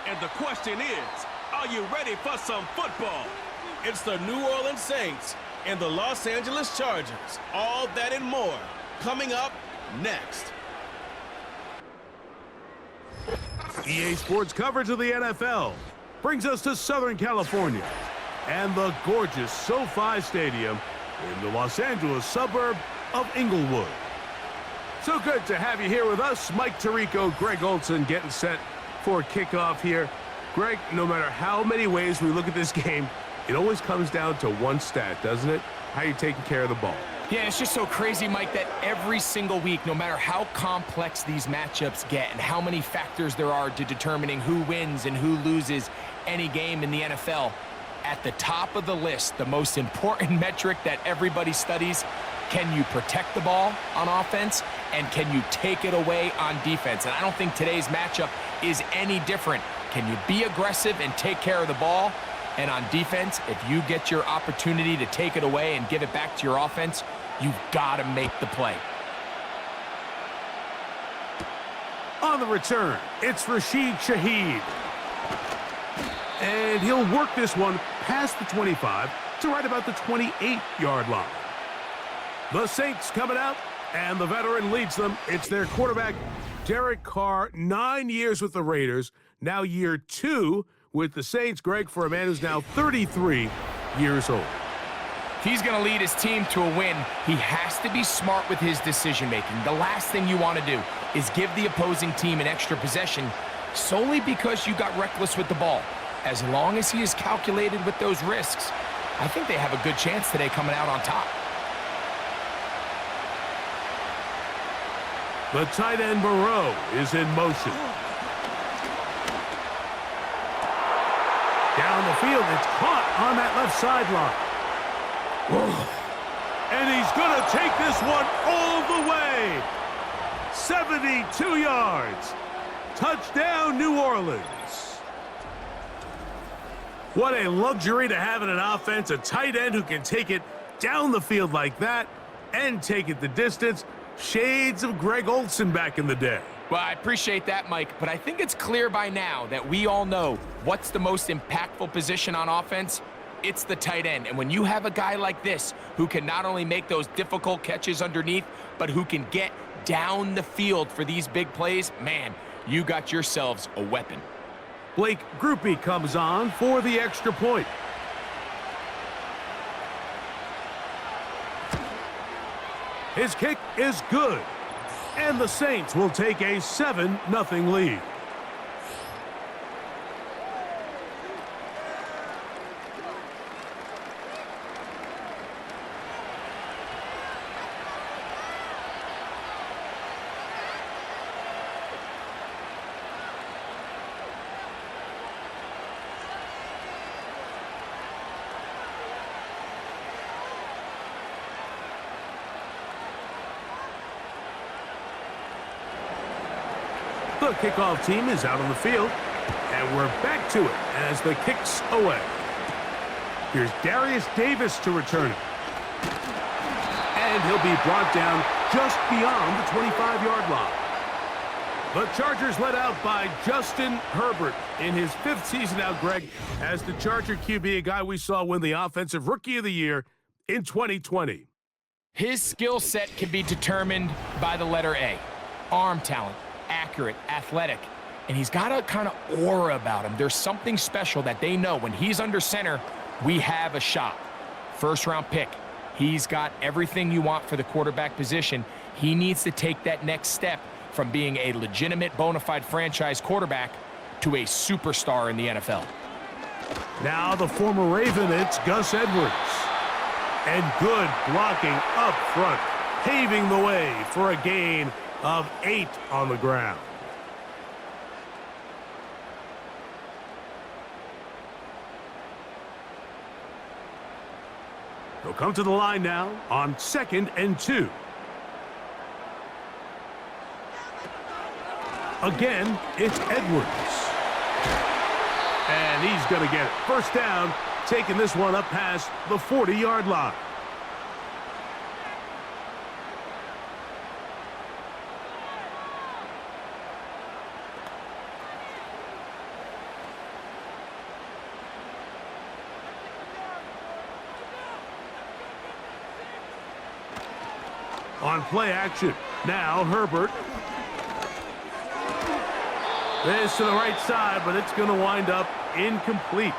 And the question is, are you ready for some football? It's the New Orleans Saints and the Los Angeles Chargers. All that and more coming up next. EA Sports coverage of the NFL brings us to Southern California and the gorgeous SoFi Stadium in the Los Angeles suburb of Inglewood. So good to have you here with us. Mike Tirico, Greg Olson getting set for kickoff here. Greg, no matter how many ways we look at this game, it always comes down to one stat, doesn't it? How you taking care of the ball. Yeah, it's just so crazy, Mike, that every single week, no matter how complex these matchups get and how many factors there are to determining who wins and who loses any game in the NFL, at the top of the list, the most important metric that everybody studies, can you protect the ball on offense and can you take it away on defense? And I don't think today's matchup is any different. Can you be aggressive and take care of the ball? And on defense, if you get your opportunity to take it away and give it back to your offense, you've got to make the play. On the return, it's Rashid Shaheed. And he'll work this one past the 25 to right about the 28-yard line. The Saints coming out, and the veteran leads them. It's their quarterback, Derek Carr, 9 years with the Raiders, now year 2 with the Saints. Greg, for a man who's now 33 years old. He's going to lead his team to a win. He has to be smart with his decision-making. The last thing you want to do is give the opposing team an extra possession solely because you got reckless with the ball. As long as he is calculated with those risks, I think they have a good chance today coming out on top. The tight end Moreau is in motion. Down the field, it's caught on that left sideline. And he's going to take this one all the way. 72 yards. Touchdown, New Orleans. What a luxury to have in an offense, a tight end who can take it down the field like that and take it the distance. Shades of Greg Olson back in the day. Well, I appreciate that, Mike, but I think it's clear by now that we all know what's the most impactful position on offense. It's the tight end. And when you have a guy like this who can not only make those difficult catches underneath, but who can get down the field for these big plays, man, you got yourselves a weapon. Blake Grupe comes on for the extra point. His kick is good, and the Saints will take a 7-0 lead. The kickoff team is out on the field, and we're back to it as the kick's away. Here's Darius Davis to return it. And he'll be brought down just beyond the 25-yard line. The Chargers led out by Justin Herbert in his 5th season out, Greg, as the Charger QB, a guy we saw win the Offensive Rookie of the Year in 2020. His skill set can be determined by the letter A. Arm talent. Accurate, athletic, and he's got a kind of aura about him. There's something special that they know when he's under center, we have a shot. First-round pick. He's got everything you want for the quarterback position. He needs to take that next step from being a legitimate, bona fide franchise quarterback to a superstar in the NFL. Now the former Raven, it's Gus Edwards. And good blocking up front, paving the way for a gain of 8 on the ground. He'll come to the line now on 2nd and 2. Again, it's Edwards. And he's going to get it. First down, taking this one up past the 40-yard line. On play action. Now Herbert. This to the right side, but it's going to wind up incomplete.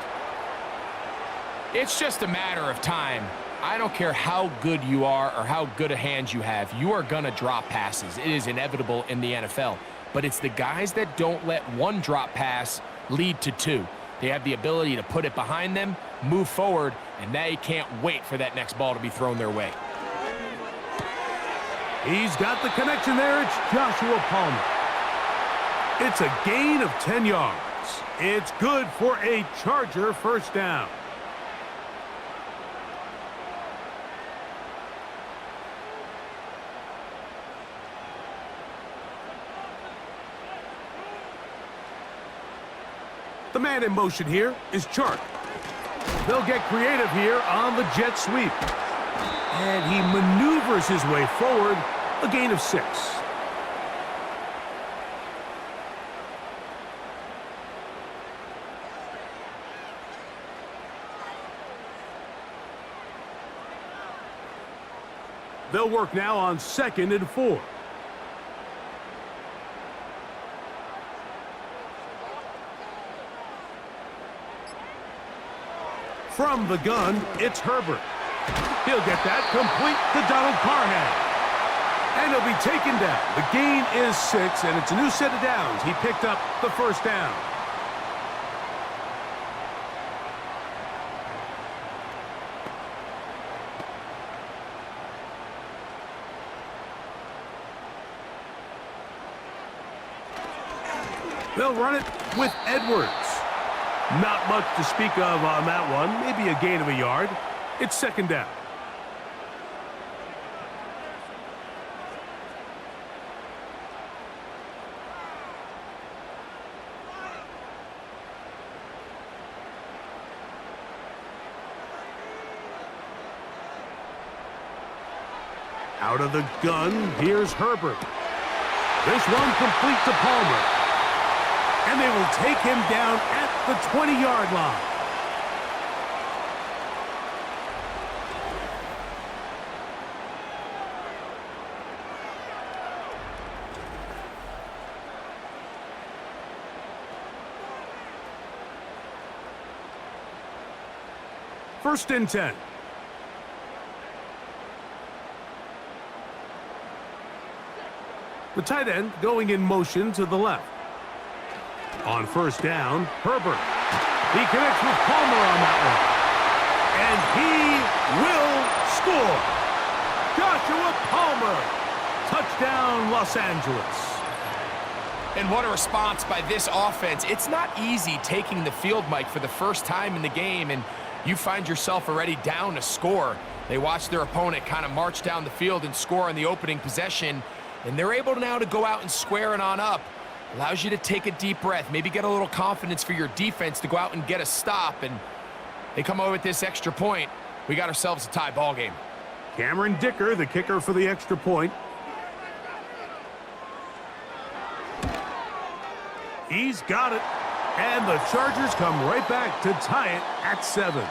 It's just a matter of time. I don't care how good you are or how good a hand you have. You are going to drop passes. It is inevitable in the NFL. But it's the guys that don't let one drop pass lead to two. They have the ability to put it behind them, move forward, and they can't wait for that next ball to be thrown their way. He's got the connection there. It's Joshua Palmer. It's a gain of 10 yards. It's good for a Charger first down. The man in motion here is Chark. They'll get creative here on the jet sweep. And he maneuvers his way forward, a gain of 6. They'll work now on 2nd and 4. From the gun, it's Herbert. He'll get that complete to Donald Parham. And he'll be taken down. The gain is 6, and it's a new set of downs. He picked up the first down. They'll run it with Edwards. Not much to speak of on that one. Maybe a gain of a yard. It's 2nd down. Out of the gun, here's Herbert. This one complete to Palmer. And they will take him down at the 20-yard line. First and 10. The tight end going in motion to the left. On first down, Herbert. He connects with Palmer on that one. And he will score. Joshua Palmer. Touchdown, Los Angeles. And what a response by this offense. It's not easy taking the field, Mike, for the first time in the game, and you find yourself already down a score. They watch their opponent kind of march down the field and score on the opening possession, and they're able now to go out and square it on up. Allows you to take a deep breath, maybe get a little confidence for your defense to go out and get a stop, and they come over with this extra point. We got ourselves a tie ball game. Cameron Dicker, the kicker for the extra point. He's got it. And the Chargers come right back to tie it at 7.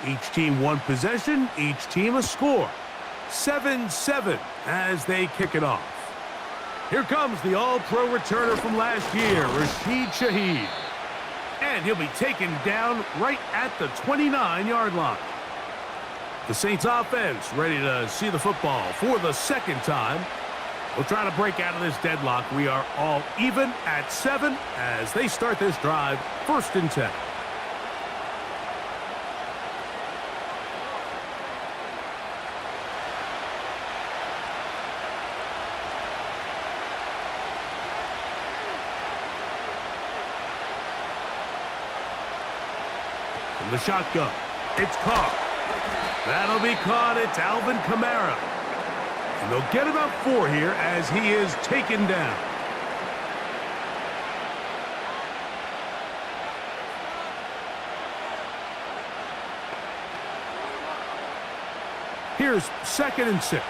Each team one possession, each team a score. 7-7 as they kick it off. Here comes the all-pro returner from last year, Rashid Shaheed. And he'll be taken down right at the 29-yard line. The Saints offense ready to see the football for the second time. We'll try to break out of this deadlock. We are all even at 7 as they start this drive, 1st and 10. From the shotgun, it's caught. That'll be caught. It's Alvin Kamara. And they'll get about 4 here as he is taken down. Here's 2nd and 6.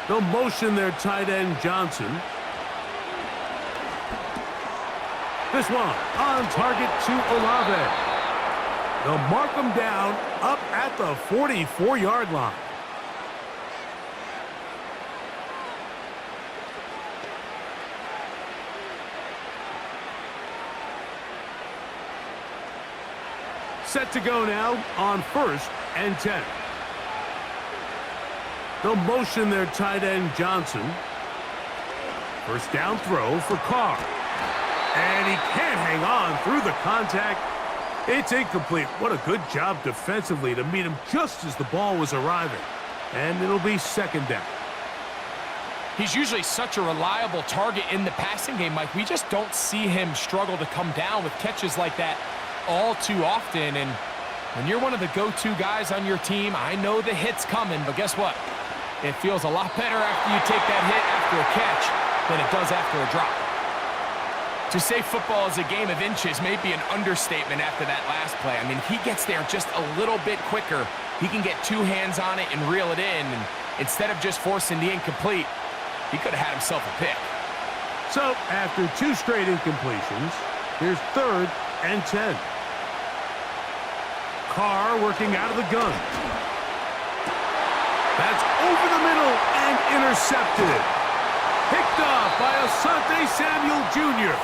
They'll motion their tight end, Johnson. This one on target to Olave. They'll mark him down up at the 44-yard line. Set to go now on 1st and 10. They'll motion their tight end, Johnson. First down throw for Carr. And he can't hang on through the contact. It's incomplete. What a good job defensively to meet him just as the ball was arriving. And it'll be 2nd down. He's usually such a reliable target in the passing game, Mike. We just don't see him struggle to come down with catches like that all too often. And when you're one of the go-to guys on your team, I know the hit's coming, but guess what? It feels a lot better after you take that hit after a catch than it does after a drop. To say football is a game of inches may be an understatement after that last play. I mean, he gets there just a little bit quicker. He can get 2 hands on it and reel it in. And instead of just forcing the incomplete, he could have had himself a pick. So, after 2 straight incompletions, here's 3rd and 10. Carr working out of the gun. That's over the middle and intercepted. Picked off by Asante Samuel Jr.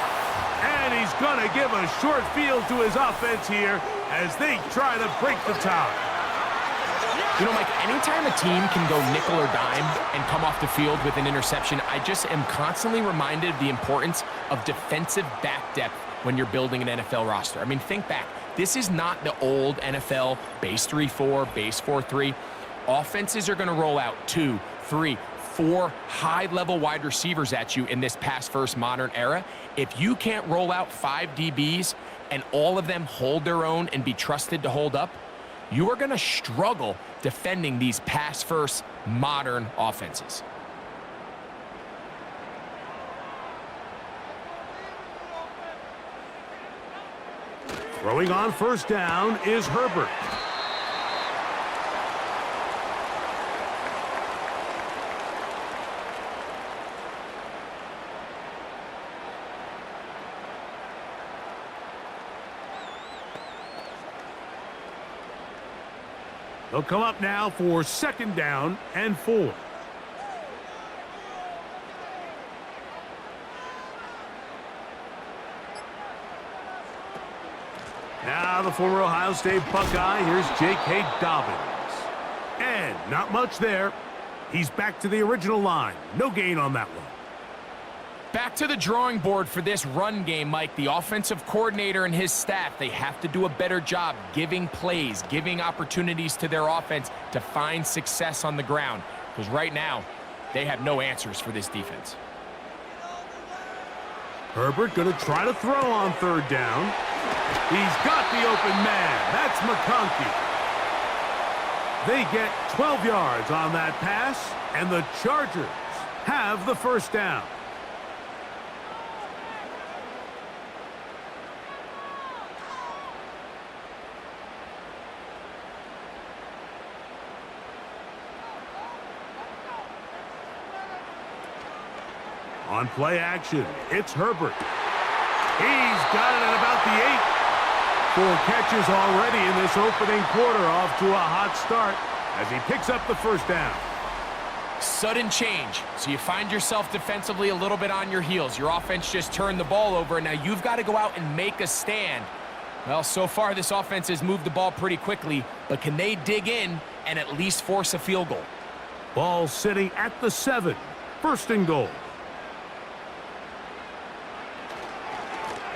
And he's going to give a short field to his offense here as they try to break the tie. You know, Mike, anytime a team can go nickel or dime and come off the field with an interception, I just am constantly reminded of the importance of defensive back depth when you're building an NFL roster. I mean, think back. This is not the old NFL base 3-4, base 4-3. Offenses are going to roll out 2, 3, 4 high-level wide receivers at you in this pass-first modern era. If you can't roll out 5 DBs and all of them hold their own and be trusted to hold up, you are going to struggle defending these pass-first modern offenses. Throwing on 1st down is Herbert. They'll come up now for 2nd down and 4. Now the former Ohio State Buckeye, here's J.K. Dobbins. And not much there. He's back to the original line. No gain on that one. Back to the drawing board for this run game, Mike. The offensive coordinator and his staff, they have to do a better job giving plays, giving opportunities to their offense to find success on the ground. Because right now, they have no answers for this defense. Herbert going to try to throw on 3rd down. He's got the open man. That's McConkey. They get 12 yards on that pass, and the Chargers have the 1st down. On play action, it's Herbert. He's got it at about the 8. 4 catches already in this opening quarter, off to a hot start as he picks up the 1st down. Sudden change, so you find yourself defensively a little bit on your heels. Your offense just turned the ball over, and now you've got to go out and make a stand. Well, so far this offense has moved the ball pretty quickly, but can they dig in and at least force a field goal? Ball sitting at the 7. 1st and goal.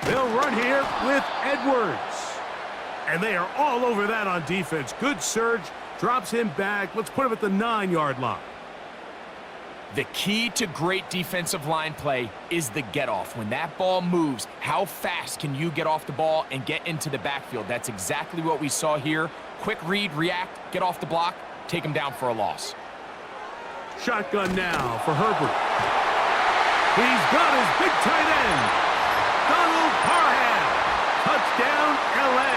They'll run here with Edwards. And they are all over that on defense. Good surge, drops him back. Let's put him at the 9-yard line. The key to great defensive line play is the get-off. When that ball moves, how fast can you get off the ball and get into the backfield? That's exactly what we saw here quick read, react, get off the block, take him down for a loss. Shotgun now for Herbert. He's got his big tight end, Donald Parham. Touchdown, L.A.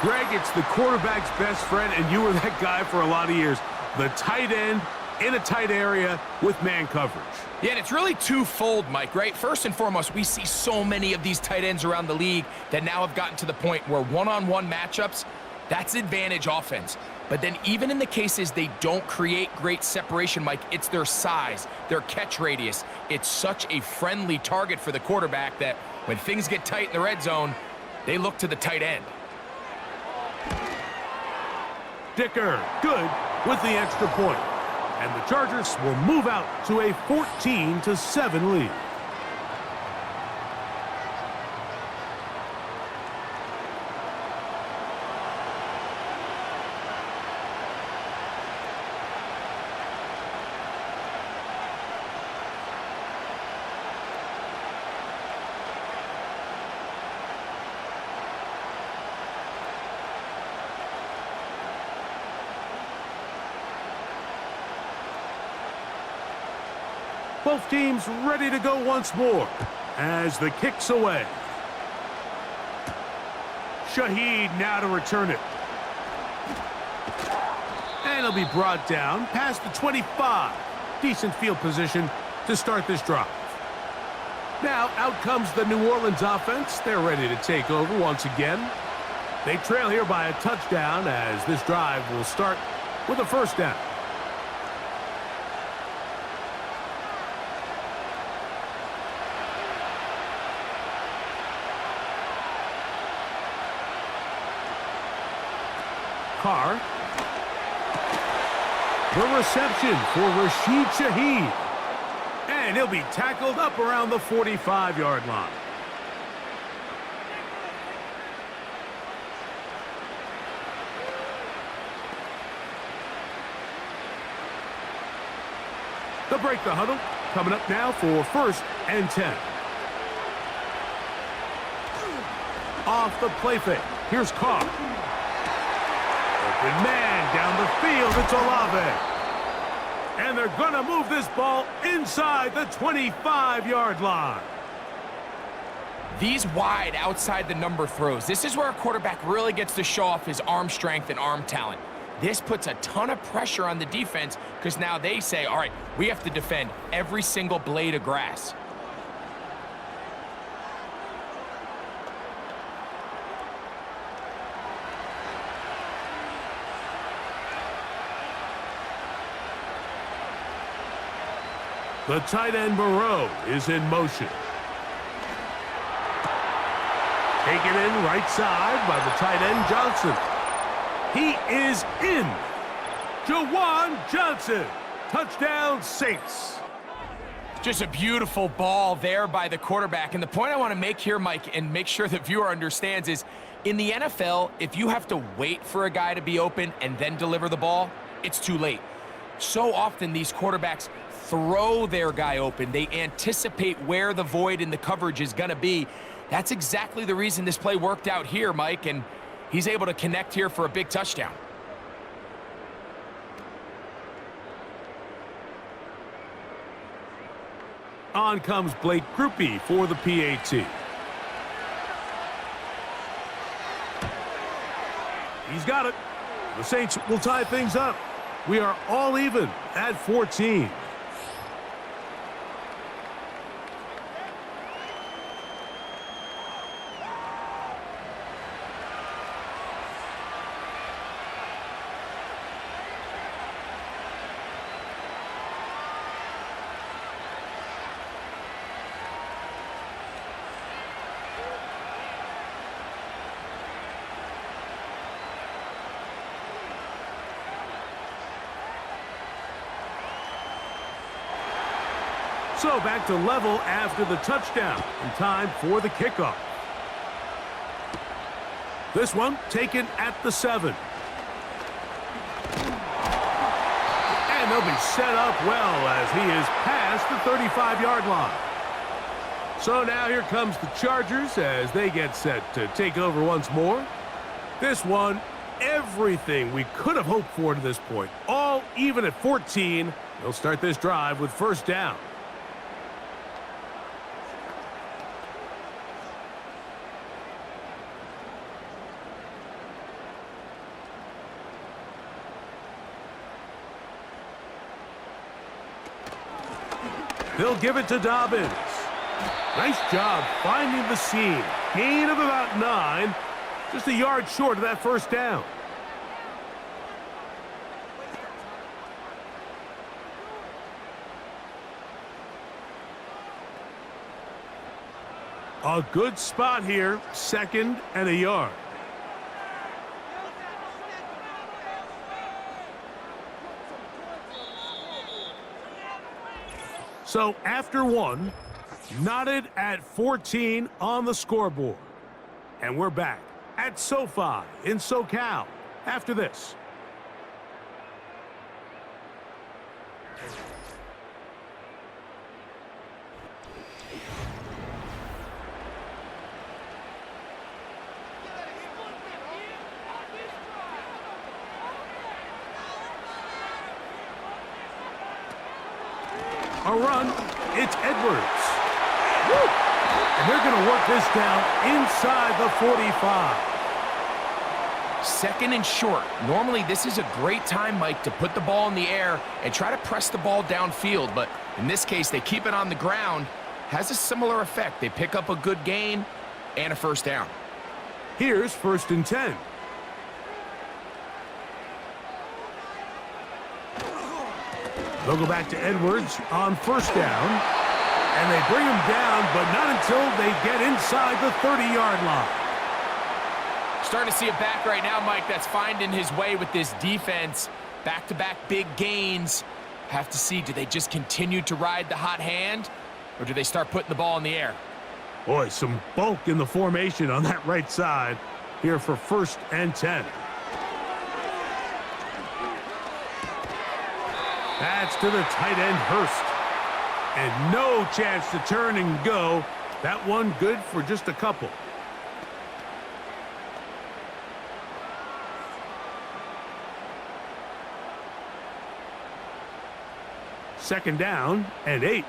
Greg, it's the quarterback's best friend, and you were that guy for a lot of years. The tight end in a tight area with man coverage. Yeah, and it's really twofold, Mike, right? First and foremost, we see so many of these tight ends around the league that now have gotten to the point where one-on-one matchups, that's advantage offense. But then even in the cases they don't create great separation, Mike, it's their size, their catch radius. It's such a friendly target for the quarterback that when things get tight in the red zone, they look to the tight end. Dicker, good with the extra point. And the Chargers will move out to a 14-7 lead. Both teams ready to go once more as the kick's away. Shaheed now to return it. And it'll be brought down past the 25. Decent field position to start this drive. Now out comes the New Orleans offense. They're ready to take over once again. They trail here by a touchdown as this drive will start with a first down. Carr. The reception for Rashid Shaheed. And he'll be tackled up around the 45-yard line. They'll break the huddle. Coming up now for 1st and 10. Off the play fake. Here's Carr. Open man down the field. It's Olave. And they're going to move this ball inside the 25-yard line. These wide outside the number throws. This is where a quarterback really gets to show off his arm strength and arm talent. This puts a ton of pressure on the defense because now they say, all right, we have to defend every single blade of grass. The tight end Moreau is in motion. Taken in right side by the tight end Johnson. He is in. Jawan Johnson. Touchdown, Saints. Just a beautiful ball there by the quarterback. And the point I want to make here, Mike, and make sure the viewer understands is, in the NFL, if you have to wait for a guy to be open and then deliver the ball, it's too late. So often these quarterbacks throw their guy open. They anticipate where the void in the coverage is going to be. That's exactly the reason this play worked out here, Mike, and he's able to connect here for a big touchdown. On comes Blake Grupe for the PAT. He's got it. The Saints will tie things up. We are all even at 14. So back to level after the touchdown, and time for the kickoff. This one taken at the 7. And they'll be set up well as he is past the 35-yard line. So now here comes the Chargers as they get set to take over once more. This one, everything we could have hoped for to this point. All even at 14. They'll start this drive with first down. They'll give it to Dobbins. Nice job finding the seam. Gain of about 9. Just a yard short of that first down. A good spot here. 2nd and a yard. So after 1, knotted at 14 on the scoreboard. And we're back at SoFi in SoCal after this. A run, it's Edwards. Woo! And they're going to work this down inside the 45. 2nd and short. Normally, this is a great time, Mike, to put the ball in the air and try to press the ball downfield. But in this case, they keep it on the ground. Has a similar effect. They pick up a good gain and a first down. Here's 1st and 10. They'll go back to Edwards on first down. And they bring him down, but not until they get inside the 30-yard line. Starting to see a back right now, Mike, that's finding his way with this defense. Back-to-back big gains. Have to see, do they just continue to ride the hot hand, or do they start putting the ball in the air? Boy, some bulk in the formation on that right side here for 1st and 10. That's to the tight end, Hurst. And no chance to turn and go. That one good for just a couple. Second down and 8.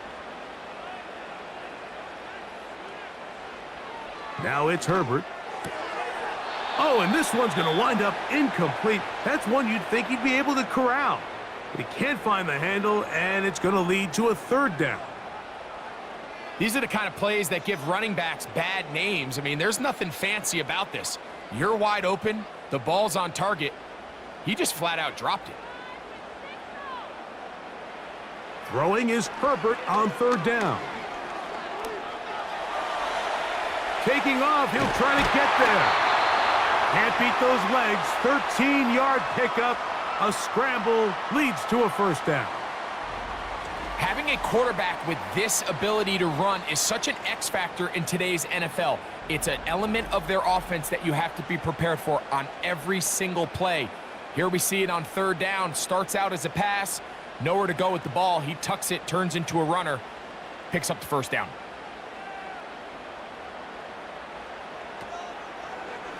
Now it's Herbert. Oh, and this one's going to wind up incomplete. That's one you'd think he'd be able to corral. But he can't find the handle, and it's going to lead to a 3rd down. These are the kind of plays that give running backs bad names. I mean, there's nothing fancy about this. You're wide open, the ball's on target. He just flat out dropped it. Throwing is Herbert on 3rd down. Taking off, he'll try to get there. Can't beat those legs. 13-yard pickup. A scramble leads to a first down. Having a quarterback with this ability to run is such an X factor in today's NFL. It's an element of their offense that you have to be prepared for on every single play. Here we see it on 3rd down. Starts out as a pass. Nowhere to go with the ball. He tucks it, turns into a runner. Picks up the first down.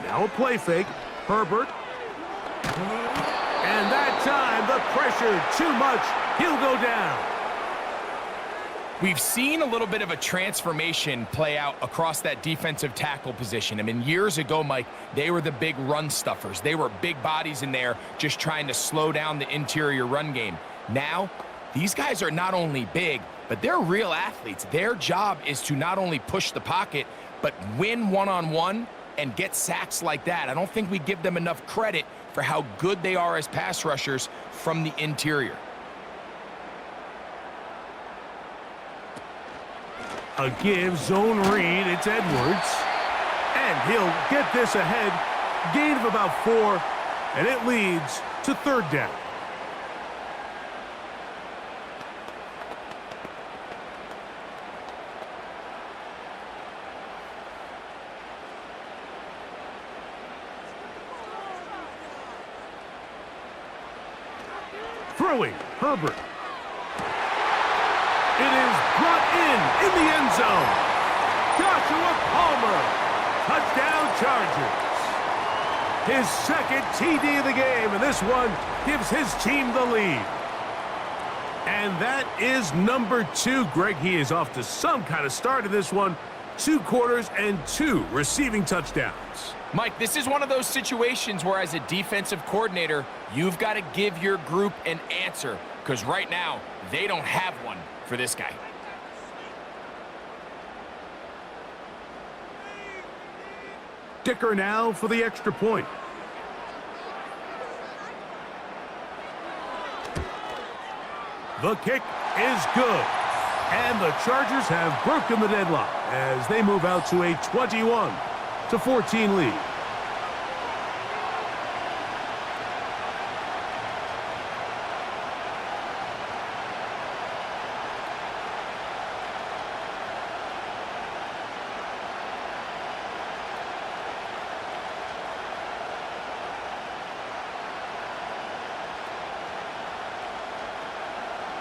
Now a play fake. Herbert. And that time, the pressure, too much. He'll go down. We've seen a little bit of a transformation play out across that defensive tackle position. I mean, years ago, Mike, they were the big run stuffers. They were big bodies in there just trying to slow down the interior run game. Now, these guys are not only big, but they're real athletes. Their job is to not only push the pocket, but win one-on-one and get sacks like that. I don't think we give them enough credit for how good they are as pass rushers from the interior. A give zone read. It's Edwards. And he'll get this ahead. Gain of about 4. And it leads to 3rd down. Throwing, Herbert. It is brought in the end zone. Joshua Palmer. Touchdown Chargers. His second TD of the game, and this one gives his team the lead. And that is number 2. Greg, he is off to some kind of start in this one. 2 quarters and 2 receiving touchdowns. Mike, this is one of those situations where as a defensive coordinator, you've got to give your group an answer, because right now, they don't have one for this guy. Dicker now for the extra point. The kick is good. And the Chargers have broken the deadlock as they move out to a 21-14 lead.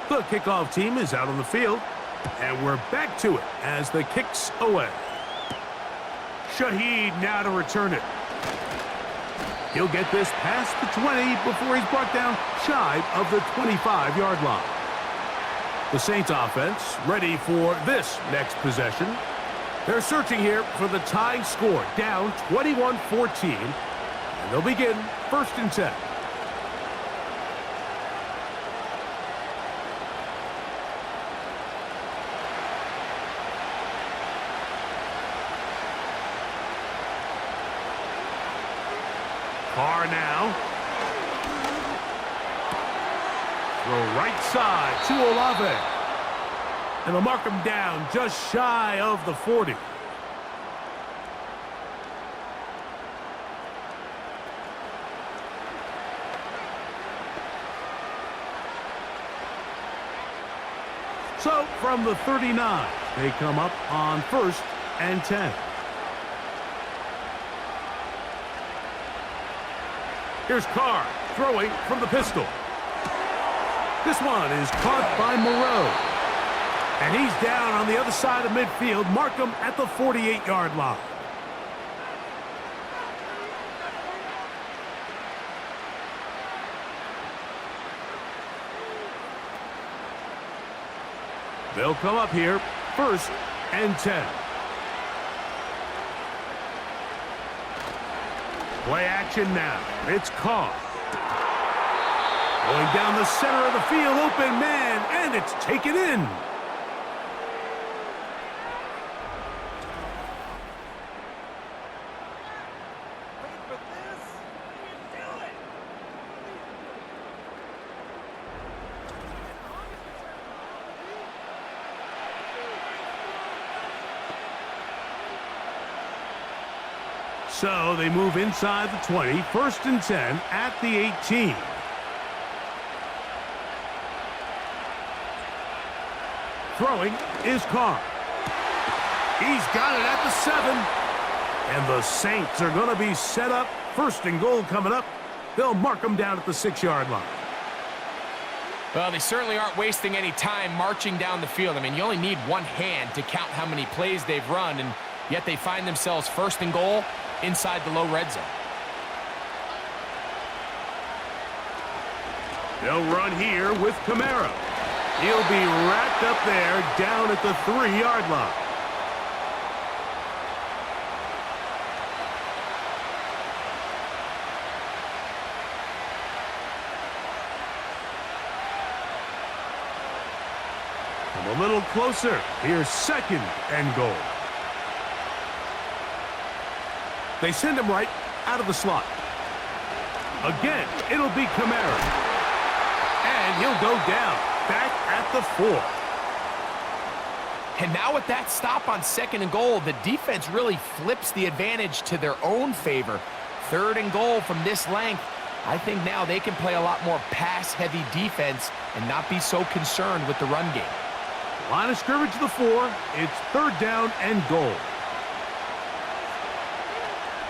The kickoff team is out on the field, and we're back to it as the kick's away. Shaheed now to return it. He'll get this past the 20 before he's brought down shy of the 25-yard line. The Saints offense ready for this next possession. They're searching here for the tying score, down 21-14, and they'll begin 1st and 10. Carr now. Throw right side to Olave. And they'll mark him down just shy of the 40. So from the 39, they come up on 1st and 10. Here's Carr, throwing from the pistol. This one is caught by Moreau. And he's down on the other side of midfield. Mark him at the 48-yard line. They'll come up here, 1st and 10. Play action now. It's Carr. Going down the center of the field, open man, and it's taken in. So they move inside the 20, 1st and 10 at the 18. Throwing is Carr. He's got it at the 7. And the Saints are going to be set up. 1st and goal coming up. They'll mark them down at the 6-yard line. Well, they certainly aren't wasting any time marching down the field. I mean, you only need one hand to count how many plays they've run, and yet they find themselves 1st and goal inside the low red zone. They'll run here with Kamara. He'll be wrapped up there down at the 3-yard line. Come a little closer. Here's 2nd and goal. They send him right out of the slot. Again, it'll be Kamara. And he'll go down, back at the 4. And now with that stop on 2nd and goal, the defense really flips the advantage to their own favor. 3rd and goal from this length. I think now they can play a lot more pass-heavy defense and not be so concerned with the run game. Line of scrimmage to the 4. It's 3rd down and goal.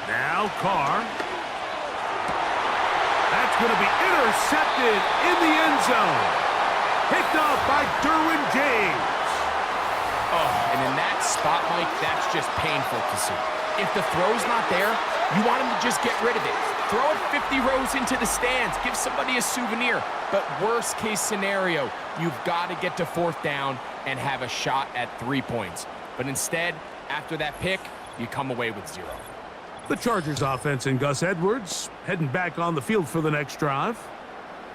Now Carr. That's going to be intercepted in the end zone. Picked up by Derwin James. Oh, and in that spot, Mike, that's just painful to see. If the throw's not there, you want him to just get rid of it. Throw it 50 rows into the stands. Give somebody a souvenir. But worst case scenario, you've got to get to fourth down and have a shot at 3 points. But instead, after that pick, you come away with 0. The Chargers offense and Gus Edwards heading back on the field for the next drive.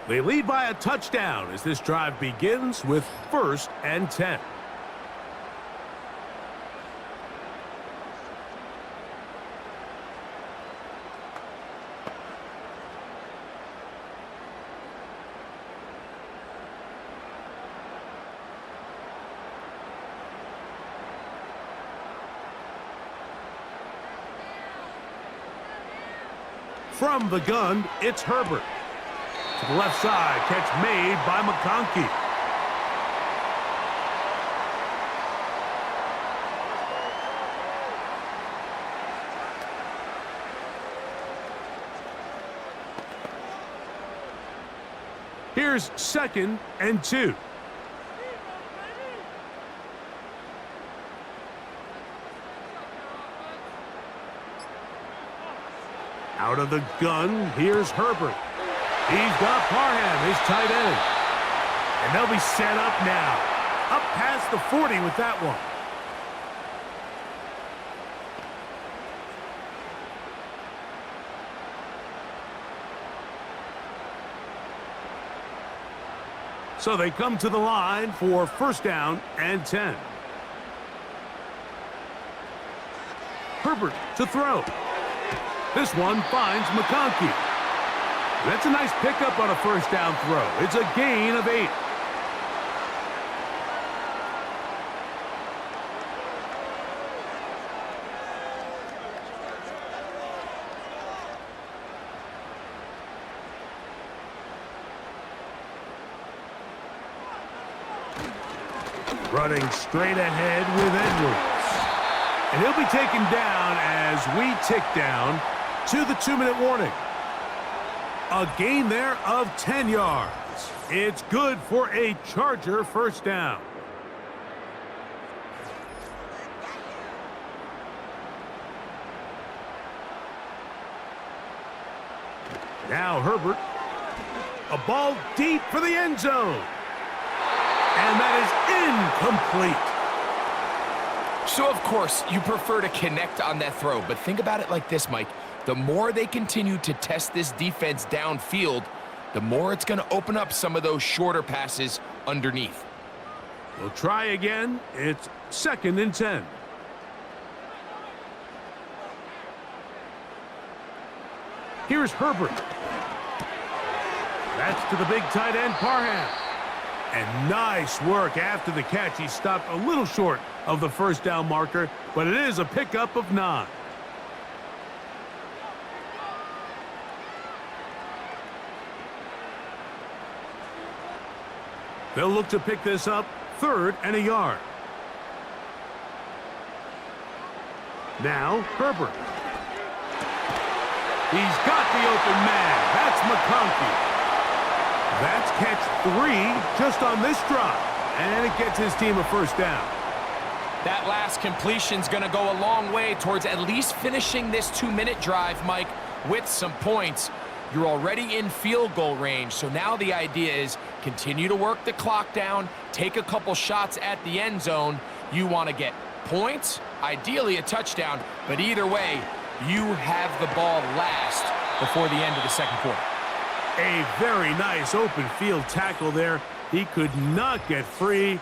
They lead by a touchdown as this drive begins with 1st and 10. From the gun, it's Herbert. To the left side, catch made by McConkey. Here's 2nd and 2. Out of the gun, here's Herbert. He's got Parham, his tight end. And they'll be set up now. Up past the 40 with that one. So they come to the line for 1st down and 10. Herbert to throw. This one finds McConkey. That's a nice pickup on a 1st down throw. It's a gain of 8. Running straight ahead with Edwards. And he'll be taken down as we tick down to the 2-minute warning. A gain there of 10 yards. It's good for a Charger 1st down. Now Herbert. A ball deep for the end zone. And that is incomplete. So, of course, you prefer to connect on that throw, but think about it like this, Mike. The more they continue to test this defense downfield, the more it's going to open up some of those shorter passes underneath. We'll try again. It's 2nd and 10. Here's Herbert. That's to the big tight end, Parham. And nice work after the catch. He stopped a little short of the 1st down marker, but it is a pickup of 9. They'll look to pick this up 3rd and a yard. Now Herbert. He's got the open man. That's McConkey. That's catch 3 just on this drive. And it gets his team a 1st down. That last completion's going to go a long way towards at least finishing this 2-minute drive, Mike, with some points. You're already in field goal range, so now the idea is continue to work the clock down, take a couple shots at the end zone. You want to get points, ideally a touchdown, but either way, you have the ball last before the end of the 2nd quarter. A very nice open field tackle there. He could not get free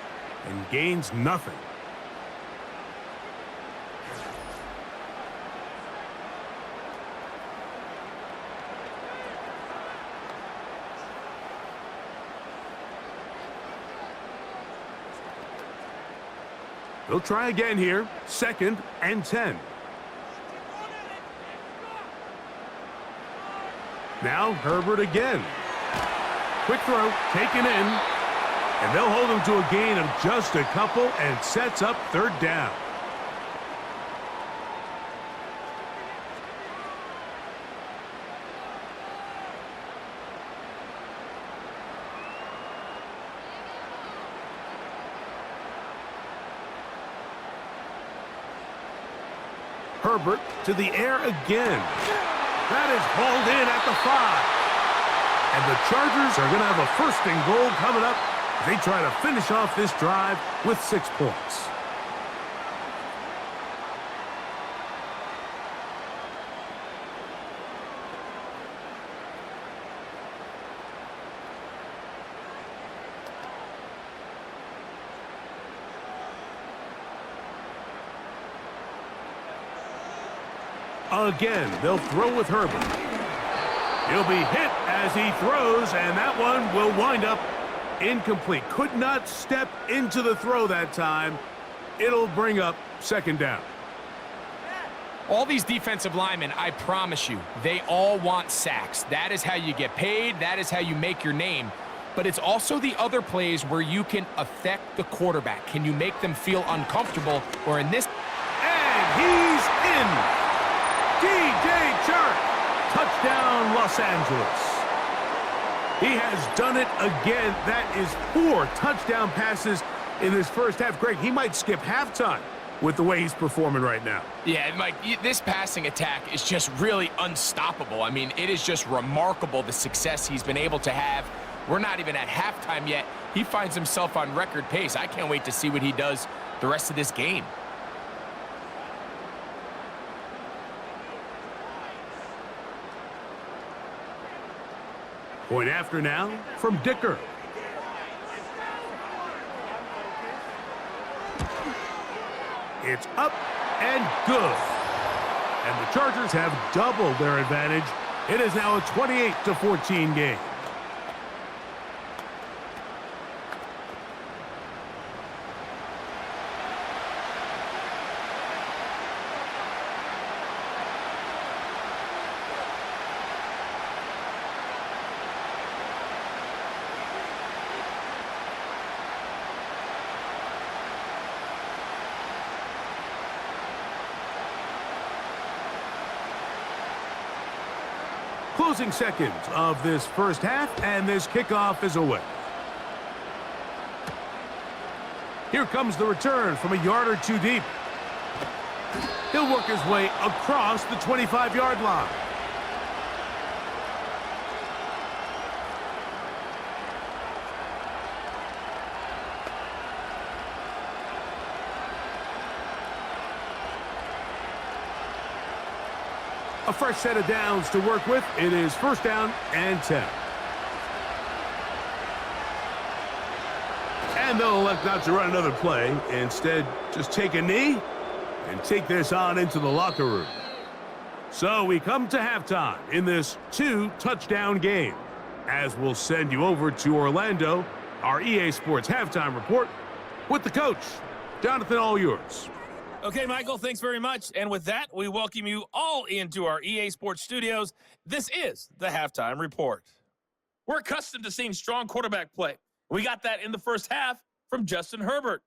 and gains nothing. They'll try again here. 2nd and 10. Now Herbert again. Quick throw, taken in. And they'll hold him to a gain of just a couple and sets up 3rd down. Herbert to the air again. That is hauled in at the 5. And the Chargers are going to have a 1st and goal coming up. They try to finish off this drive with 6 points. Again, they'll throw with Herbert. He'll be hit as he throws, and that one will wind up incomplete. Could not step into the throw that time. It'll bring up 2nd down. All these defensive linemen, I promise you, they all want sacks. That is how you get paid. That is how you make your name. But it's also the other plays where you can affect the quarterback. Can you make them feel uncomfortable? Or in this... And he's in. DJ Chark, touchdown Los Angeles. He has done it again. That is 4 touchdown passes in his first half. Greg, he might skip halftime with the way he's performing right now. Yeah, Mike, this passing attack is just really unstoppable. I mean, it is just remarkable the success he's been able to have. We're not even at halftime yet. He finds himself on record pace. I can't wait to see what he does the rest of this game. Point after now from Dicker. It's up and good. And the Chargers have doubled their advantage. It is now a 28-14 game. Closing seconds of this first half, and this kickoff is away. Here comes the return from a yard or 2 deep. He'll work his way across the 25-yard line. A fresh set of downs to work with. It is 1st down and 10. And they'll elect not to run another play. Instead, just take a knee and take this on into the locker room. So we come to halftime in this 2-touchdown game. As we'll send you over to Orlando, our EA Sports halftime report with the coach. Jonathan, all yours. Okay, Michael, thanks very much. And with that, we welcome you all into our EA Sports studios. This is the Halftime Report. We're accustomed to seeing strong quarterback play. We got that in the first half from Justin Herbert.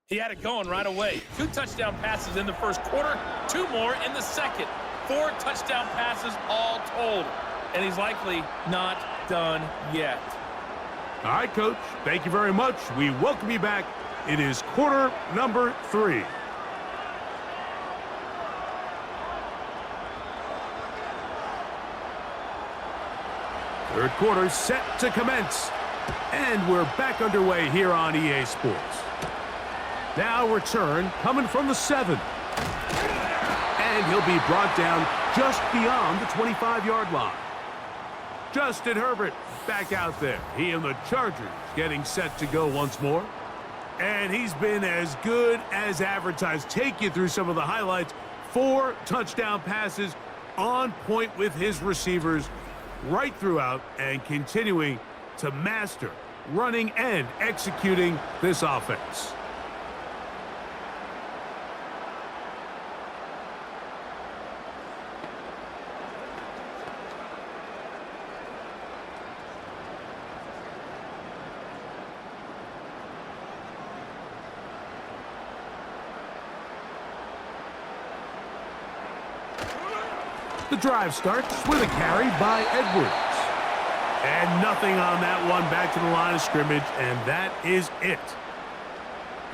He had it going right away. 2 touchdown passes in the first quarter, 2 more in the second. 4 touchdown passes all told. And he's likely not done yet. All right, Coach. Thank you very much. We welcome you back. It is quarter number 3. Third quarter set to commence. And we're back underway here on EA Sports. Now return coming from the 7. And he'll be brought down just beyond the 25-yard line. Justin Herbert back out there. He and the Chargers getting set to go once more. And he's been as good as advertised. Take you through some of the highlights. 4 touchdown passes on point with his receivers right throughout and continuing to master running and executing this offense. The drive starts with a carry by Edwards. And nothing on that one, back to the line of scrimmage, and that is it.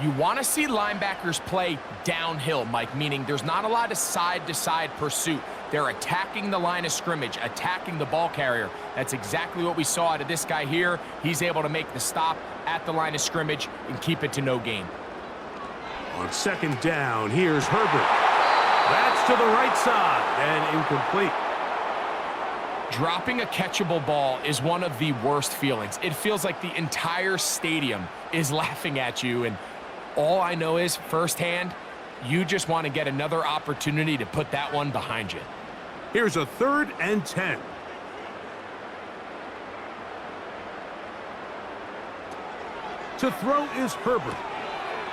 You want to see linebackers play downhill, Mike, meaning there's not a lot of side-to-side pursuit. They're attacking the line of scrimmage, attacking the ball carrier. That's exactly what we saw out of this guy here. He's able to make the stop at the line of scrimmage and keep it to no gain. On second down, here's Herbert. That's to the right side and incomplete. Dropping a catchable ball is one of the worst feelings. It feels like the entire stadium is laughing at you, and all I know is firsthand, you just want to get another opportunity to put that one behind you. Here's a 3rd and 10. To throw is Herbert.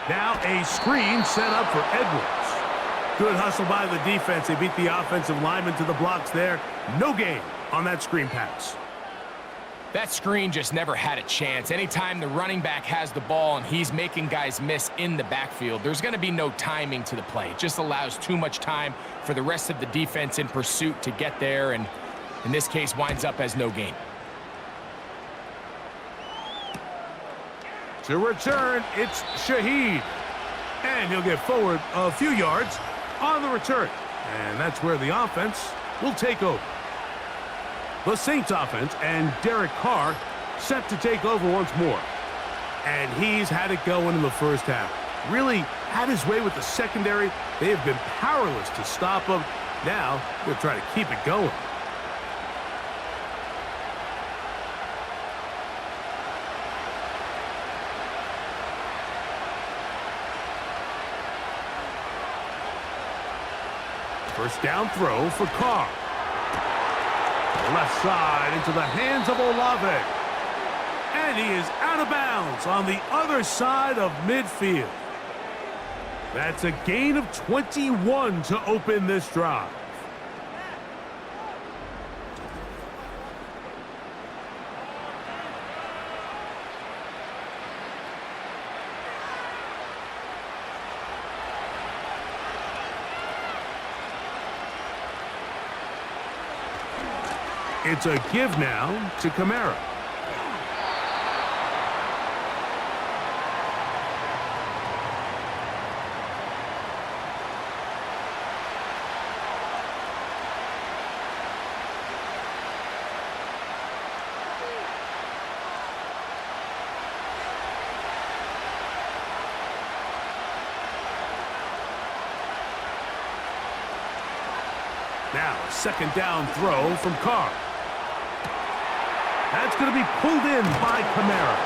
Now a screen set up for Edwards. Good hustle by the defense. They beat the offensive lineman to the blocks there. No gain on that screen pass. That screen just never had a chance. Anytime the running back has the ball and he's making guys miss in the backfield, there's going to be no timing to the play. It just allows too much time for the rest of the defense in pursuit to get there, and in this case winds up as no gain. To return, it's Shaheed. And he'll get forward a few yards on the return. And that's where the offense will take over. The Saints offense and Derek Carr set to take over once more. And he's had it going in the first half. Really had his way with the secondary. They have been powerless to stop him. Now they'll try to keep it going. First down throw for Carr. Left side into the hands of Olave. And he is out of bounds on the other side of midfield. That's a gain of 21 to open this drive. It's a give now to Kamara. Now, a second down throw from Carr. That's going to be pulled in by Kamara.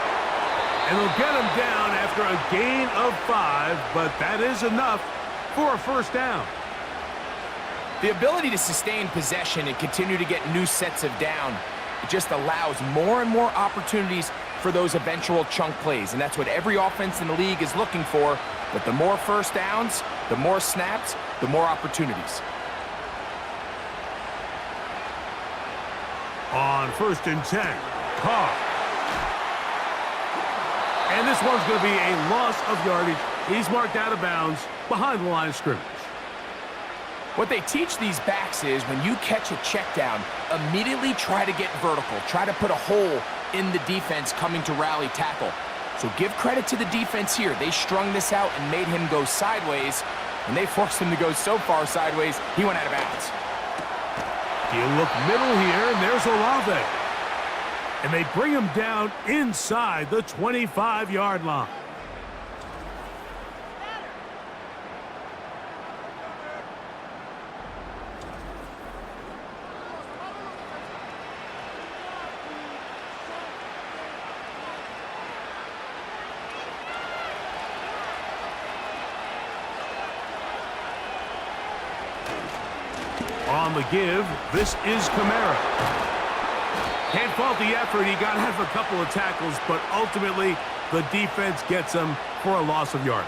And they'll get him down after a gain of 5, but that is enough for a first down. The ability to sustain possession and continue to get new sets of down, it just allows more and more opportunities for those eventual chunk plays. And that's what every offense in the league is looking for. But the more first downs, the more snaps, the more opportunities. On 1st and 10, Carr. And this one's going to be a loss of yardage. He's marked out of bounds behind the line of scrimmage. What they teach these backs is when you catch a check down, immediately try to get vertical. Try to put a hole in the defense coming to rally tackle. So give credit to the defense here. They strung this out and made him go sideways, and they forced him to go so far sideways, he went out of bounds. He'll look middle here, and there's Olave. And they bring him down inside the 25-yard line. On the give, this is Kamara. Can't fault the effort. He got out of a couple of tackles, but ultimately the defense gets him for a loss of yardage.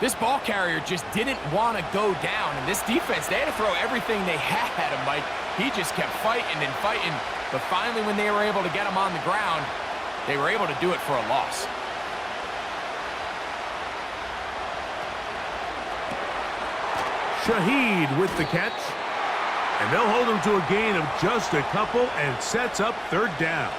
This ball carrier just didn't want to go down, and this defense, they had to throw everything they had at him, Mike. He just kept fighting and fighting, but finally when they were able to get him on the ground, they were able to do it for a loss. Shaheed with the catch. And they'll hold him to a gain of just a couple and sets up 3rd down.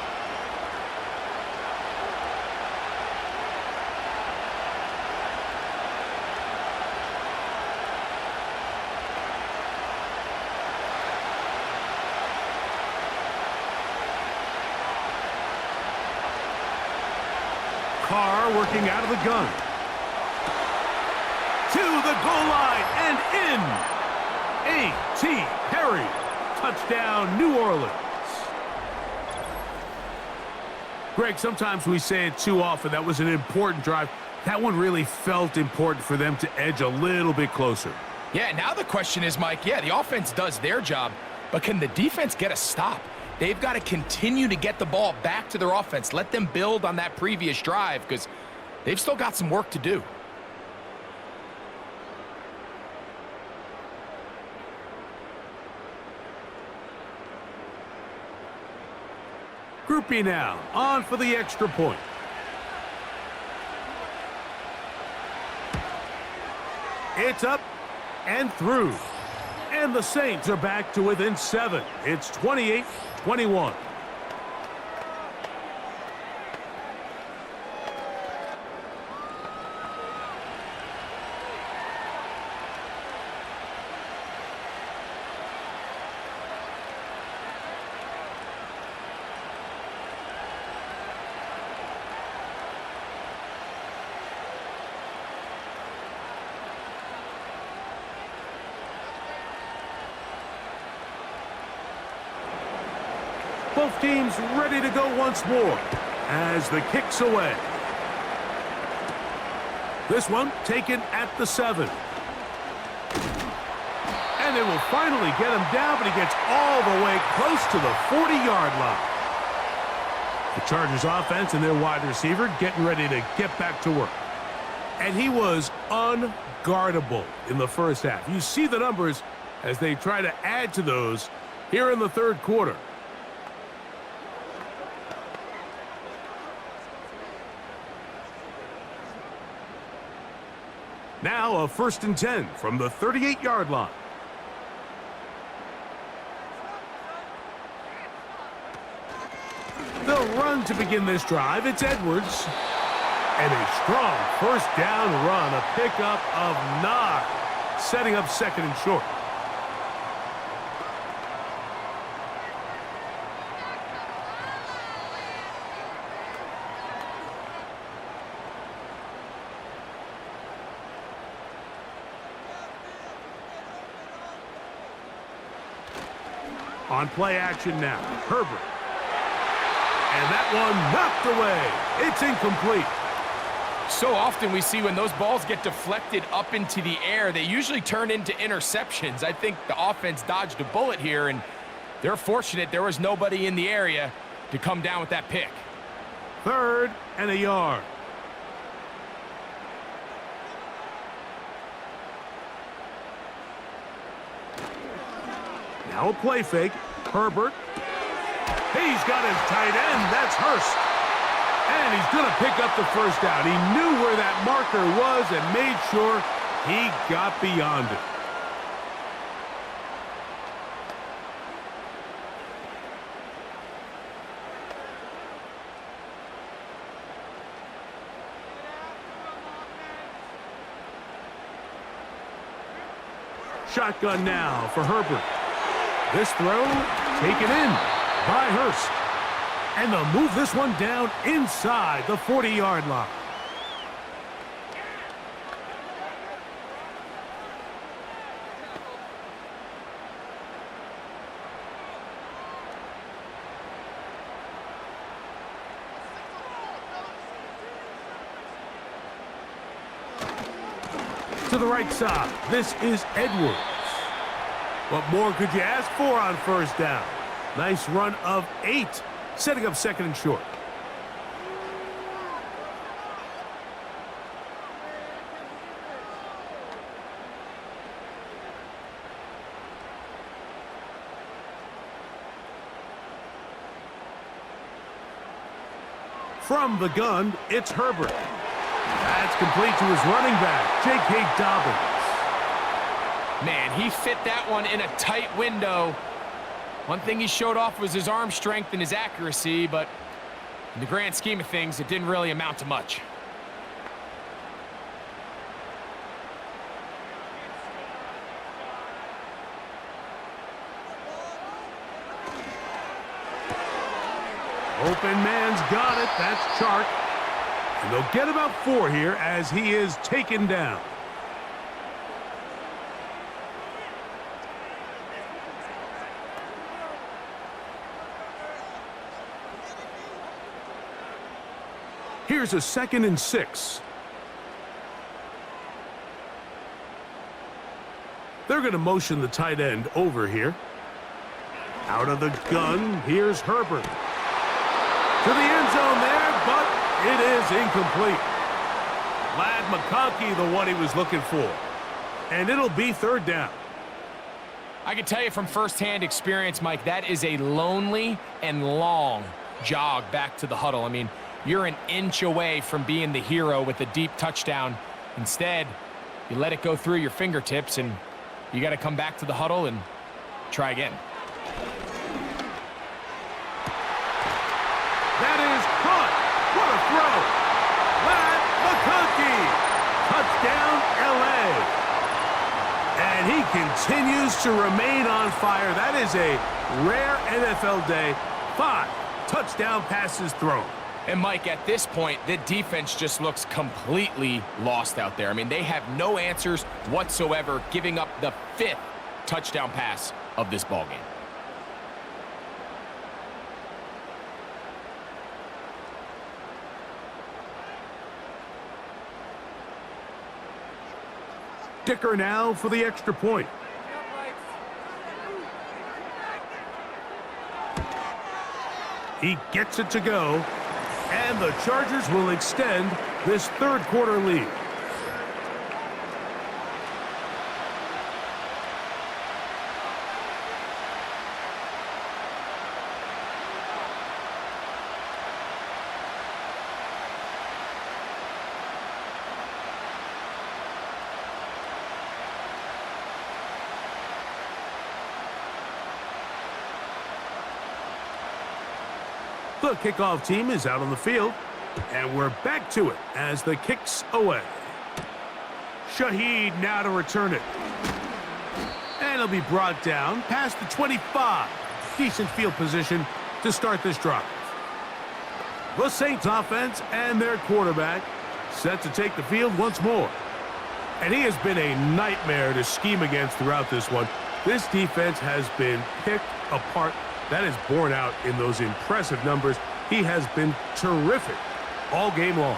Carr working out of the gun. To the goal line and in. A.T. Perry. Touchdown, New Orleans. Greg, sometimes we say it too often. That was an important drive. That one really felt important for them to edge a little bit closer. Yeah, now the question is, Mike, yeah, the offense does their job, but can the defense get a stop? They've got to continue to get the ball back to their offense. Let them build on that previous drive because they've still got some work to do. Group B now, on for the extra point. It's up and through. And the Saints are back to within 7. It's 28-21. Both teams ready to go once more as the kick's away. This one taken at the 7. And it will finally get him down, but he gets all the way close to the 40-yard line. The Chargers offense and their wide receiver getting ready to get back to work. And he was unguardable in the first half. You see the numbers as they try to add to those here in the third quarter. Now a 1st and 10 from the 38-yard line. They'll run to begin this drive. It's Edwards. And a strong first down run, a pickup of 9, setting up 2nd and short. On play action now, Herbert. And that one knocked away. It's incomplete. So often we see when those balls get deflected up into the air, they usually turn into interceptions. I think the offense dodged a bullet here, and they're fortunate there was nobody in the area to come down with that pick. 3rd and a yard. Now a play fake. Herbert. He's got his tight end. That's Hurst. And he's going to pick up the first down. He knew where that marker was and made sure he got beyond it. Shotgun now for Herbert. This throw taken in by Hurst. And they'll move this one down inside the 40-yard line. To the right side, this is Edwards. What more could you ask for on first down? Nice run of 8, setting up 2nd and short. From the gun, it's Herbert. That's complete to his running back, J.K. Dobbins. Man, he fit that one in a tight window. One thing he showed off was his arm strength and his accuracy, but in the grand scheme of things, it didn't really amount to much. Open man's got it. That's Chark. And they'll get about 4 here as he is taken down. Here's a 2nd and 6. They're going to motion the tight end over here. Out of the gun, here's Herbert. To the end zone there, but it is incomplete. Lad McConkey, the one he was looking for. And it'll be 3rd down. I can tell you from firsthand experience, Mike, that is a lonely and long jog back to the huddle. I mean, you're an inch away from being the hero with a deep touchdown. Instead, you let it go through your fingertips, and you got to come back to the huddle and try again. That is caught. What a throw. Lad McConkey. Touchdown, L.A. And he continues to remain on fire. That is a rare NFL day. 5 touchdown passes thrown. And, Mike, at this point, the defense just looks completely lost out there. I mean, they have no answers whatsoever, giving up the 5th touchdown pass of this ballgame. Dicker now for the extra point. He gets it to go, and the Chargers will extend this 3rd quarter lead. The kickoff team is out on the field, and we're back to it as the kick's away. Shaheed now to return it. And it'll be brought down past the 25. Decent field position to start this drive. The Saints offense and their quarterback set to take the field once more. And he has been a nightmare to scheme against throughout this one. This defense has been picked apart. That is borne out in those impressive numbers. He has been terrific all game long.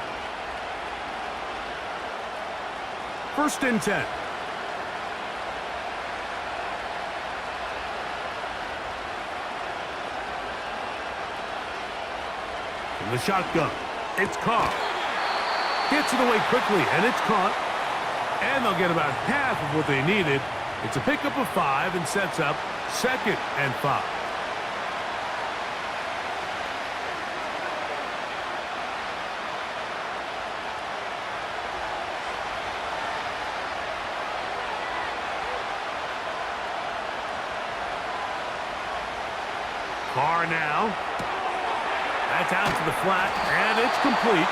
1st and 10. From the shotgun, it's Carr. Gets it away quickly, and it's caught. And they'll get about half of what they needed. It's a pickup of 5 and sets up 2nd and 5. Carr now. That's out to the flat, and it's complete.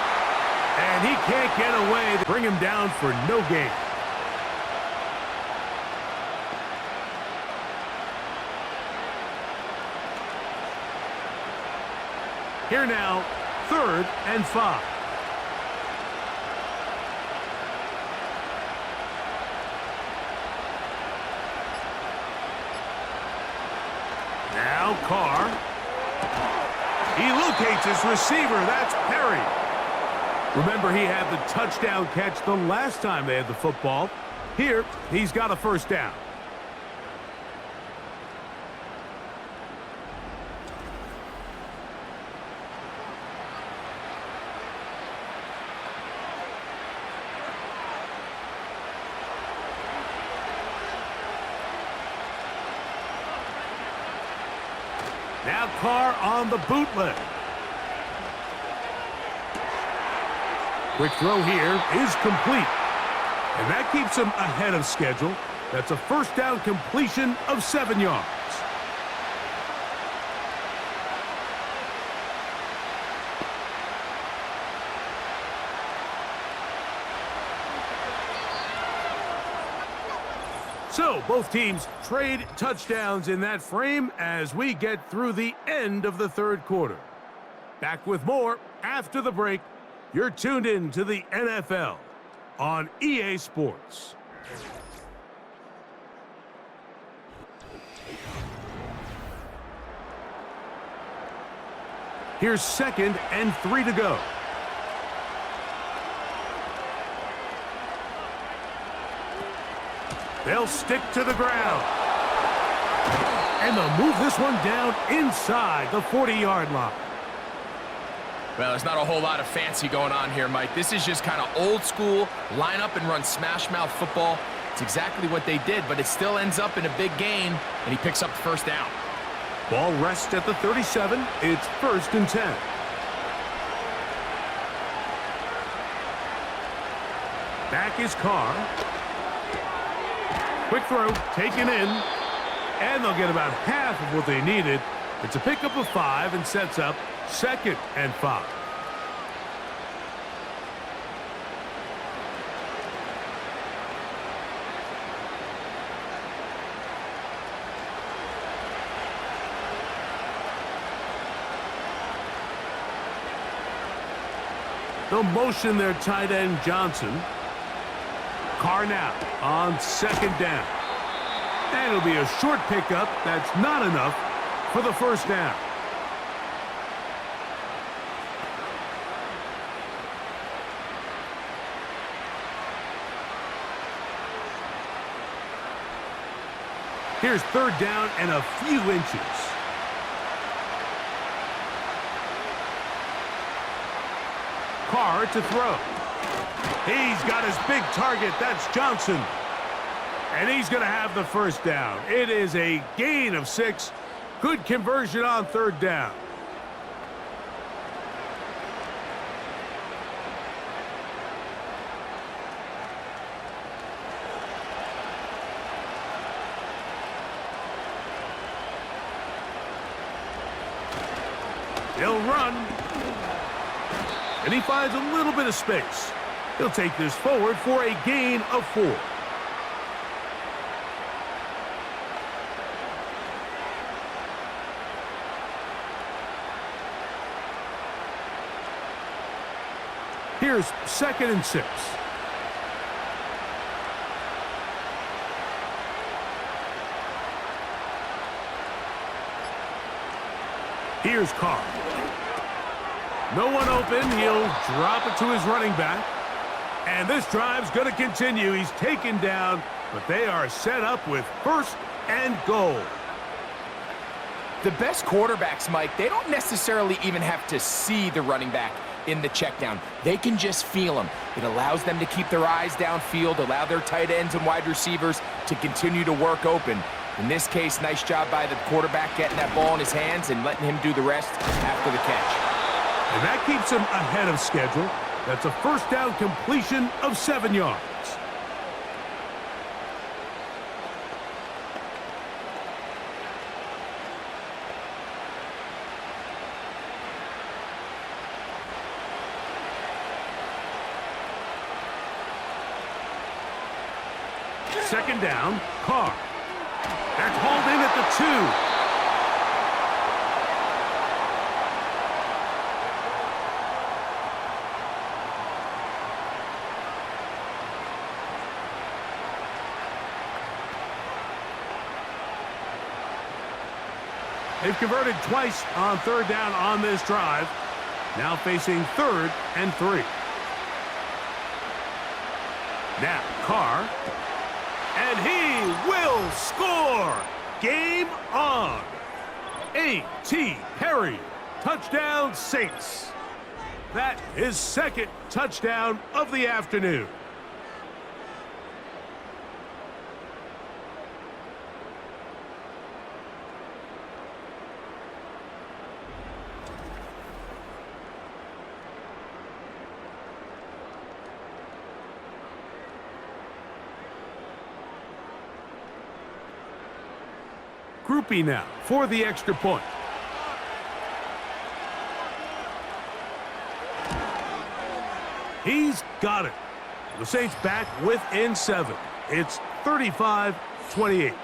And he can't get away. They bring him down for no gain. Here now, 3rd and 5. Now Carr. He locates his receiver. That's Perry. Remember, he had the touchdown catch the last time they had the football. Here, he's got a 1st down. Now Carr on the bootleg. Quick throw here is complete. And that keeps him ahead of schedule. That's a 1st down completion of 7 yards. So, both teams trade touchdowns in that frame as we get through the end of the 3rd quarter. Back with more after the break You're tuned in to the NFL on EA Sports. Here's 2nd and 3 to go. They'll stick to the ground. And they'll move this one down inside the 40-yard line. Well, there's not a whole lot of fancy going on here, Mike. This is just kind of old school, line up and run smash mouth football. It's exactly what they did, but it still ends up in a big gain, and he picks up the first down. Ball rests at the 37. It's 1st and 10. Back is Carr. Quick throw, taken in, and they'll get about half of what they needed. It's a pickup of 5 and sets up 2nd and 5. They'll motion their tight end Johnson. Carr now on 2nd down. And it'll be a short pickup. That's not enough for the first down. Here's 3rd down and a few inches. Carr to throw. He's got his big target. That's Johnson. And he's going to have the first down. It is a gain of 6. Good conversion on 3rd down. He'll run. And he finds a little bit of space. He'll take this forward for a gain of 4. Here's 2nd and 6. Here's Carr. No one open. He'll drop it to his running back. And this drive's going to continue. He's taken down, but they are set up with 1st and goal. The best quarterbacks, Mike, they don't necessarily even have to see the running back in the check down. They can just feel him. It allows them to keep their eyes downfield, allow their tight ends and wide receivers to continue to work open. In this case, nice job by the quarterback getting that ball in his hands and letting him do the rest after the catch. And that keeps him ahead of schedule. That's a first down completion of 7 yards. Second down, Carr. That's hauled in at the 2. They've converted twice on 3rd down on this drive. Now facing 3rd and 3. Now Carr. And he will score! Game on! A.T. Perry. Touchdown Saints. That is 2nd touchdown of the afternoon. Groupie now for the extra point. He's got it. The Saints back within 7. It's 35-28.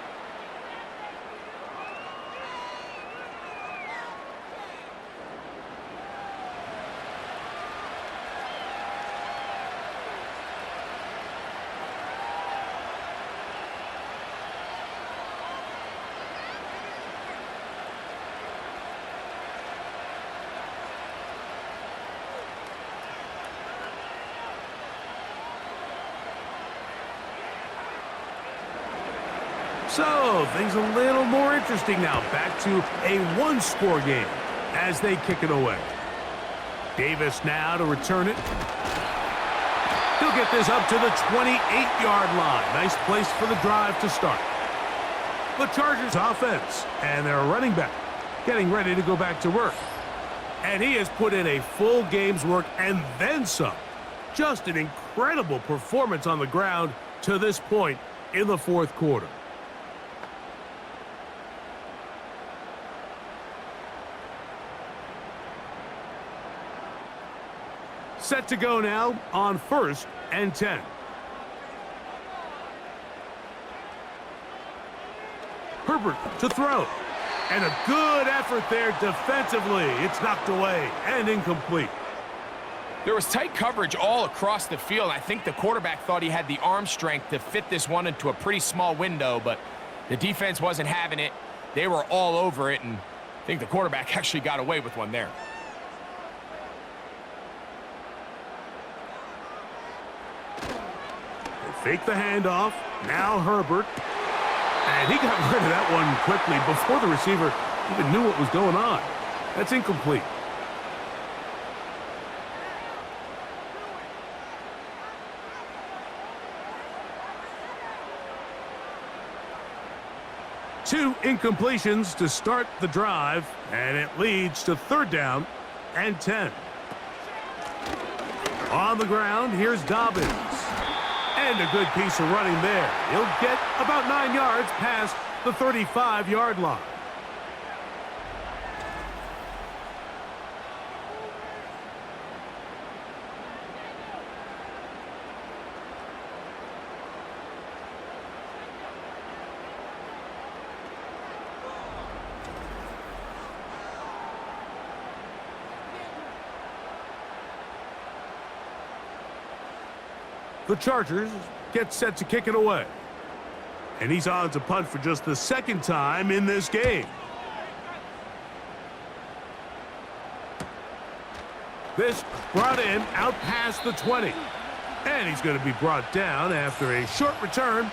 So, things a little more interesting now. Back to a one-score game as they kick it away. Davis now to return it. He'll get this up to the 28-yard line. Nice place for the drive to start. The Chargers offense and their running back getting ready to go back to work. And he has put in a full game's work and then some. Just an incredible performance on the ground to this point in the fourth quarter. Set to go now on 1st and 10. Herbert to throw. And a good effort there defensively. It's knocked away and incomplete. There was tight coverage all across the field. I think the quarterback thought he had the arm strength to fit this one into a pretty small window, but the defense wasn't having it. They were all over it, and I think the quarterback actually got away with one there. They fake the handoff. Now Herbert. And he got rid of that one quickly before the receiver even knew what was going on. That's incomplete. Two incompletions to start the drive, and it leads to 3rd down and 10. On the ground, here's Dobbins. And a good piece of running there. He'll get about 9 yards past the 35-yard line. The Chargers get set to kick it away. And he's on to punt for just the 2nd time in this game. This brought in out past the 20. And he's going to be brought down after a short return.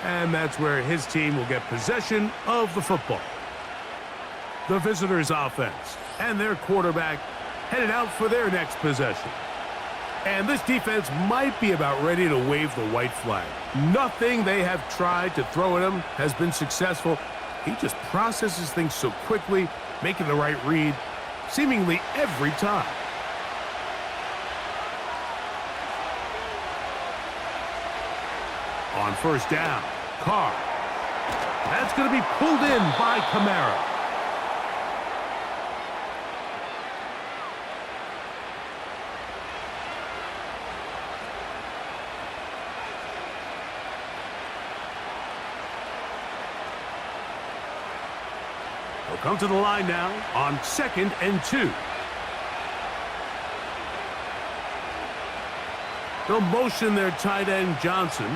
And that's where his team will get possession of the football. The visitors' offense and their quarterback headed out for their next possession. And this defense might be about ready to wave the white flag. Nothing they have tried to throw at him has been successful. He just processes things so quickly, making the right read, seemingly every time. On 1st down, Carr. That's going to be pulled in by Kamara. They'll come to the line now on 2nd and 2. They'll motion their tight end Johnson.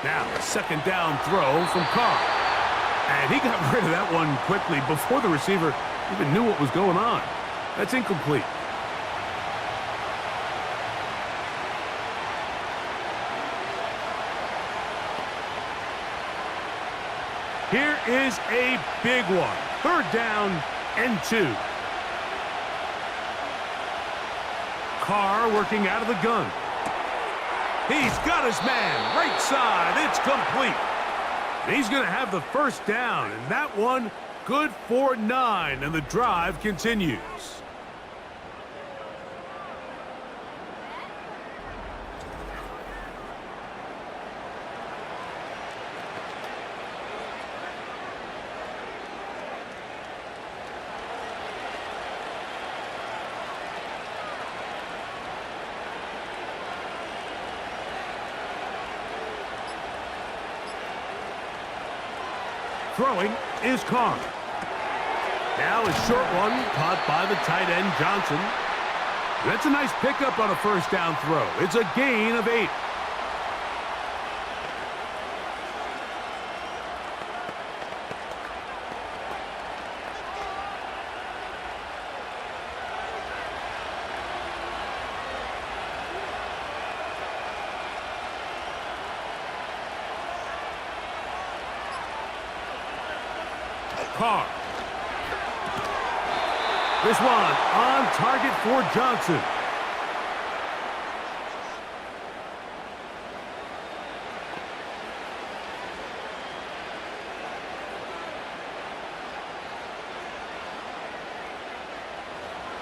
Now a 2nd down throw from Carr. And he got rid of that one quickly before the receiver even knew what was going on. That's incomplete. Here is a big one. 3rd down and 2. Carr working out of the gun. He's got his man right side. It's complete. And he's going to have the 1st down. And that one good for 9. And the drive continues. Throwing is Carr. Now a short one caught by the tight end Johnson. That's a nice pickup on a 1st down throw. It's a gain of 8. Carr. This one on target for Johnson.